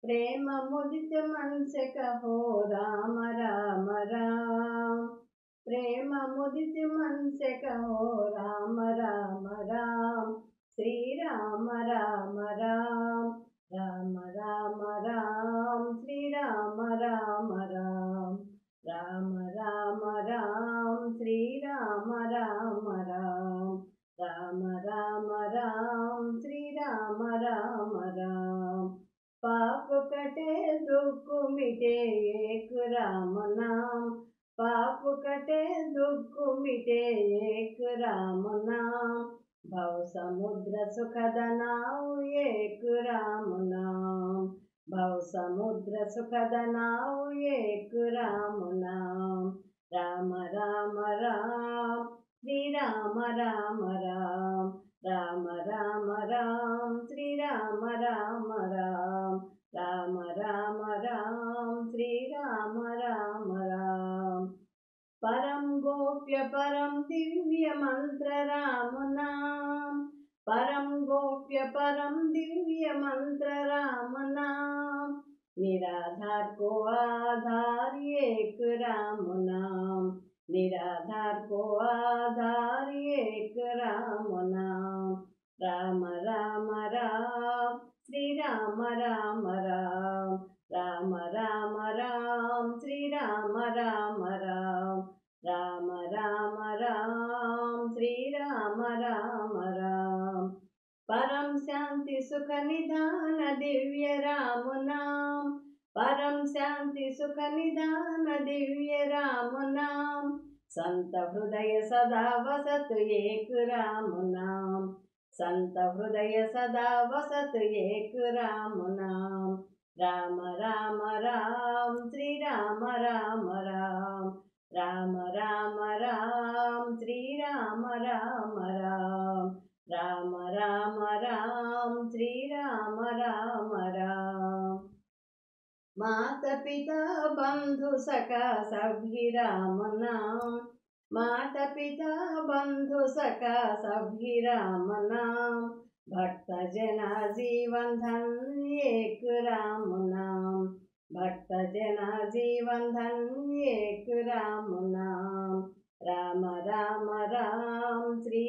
प्रेम मुदित मन से कहो राम राम राम। प्रेम मुदित मन से कहो राम राम राम। श्री राम राम राम राम राम राम। श्री राम राम राम राम राम राम। श्री राम राम राम राम राम राम। श्री राम राम राम। पाप कटे दुख मिटे एक राम नाम। पाप कटे दुख मिटे एक राम नाम। भव समुद्र सुखद नाव एक राम नाम। भव समुद्र सुखद नाव एक राम नाम। राम राम राम। श्री राम राम राम राम राम राम। श्री राम राम राम राम राम राम। श्री राम राम राम। परम गोप्य परम दिव्य मंत्र राम नाम। परम गोप्य परम दिव्य मंत्र राम नाम। निराधार को आधार एक राम नाम। निराधार को आधार एक राम नाम। राम राम राम। श्री राम राम राम राम राम राम। श्री राम राम राम राम राम राम। श्री राम राम राम। परम शांति सुख निधान दिव्य राम नाम। परम शांति सुख निधान दिव्य राम नाम। संत हृदय सदा वसत एक राम नाम। संत हृदय सदा वसत एक राम नाम। राम राम राम। श्री राम राम राम राम राम राम। श्री राम राम राम राम राम राम। श्री राम राम राम। माता पिता बंधु सखा सभी राम नाम। माता पिता बंधु सखा सभी राम नाम। भक्त जना जीवन धन्य एक राम नाम। भक्त जना जीवन धन्य एक राम नाम। राम राम राम। श्री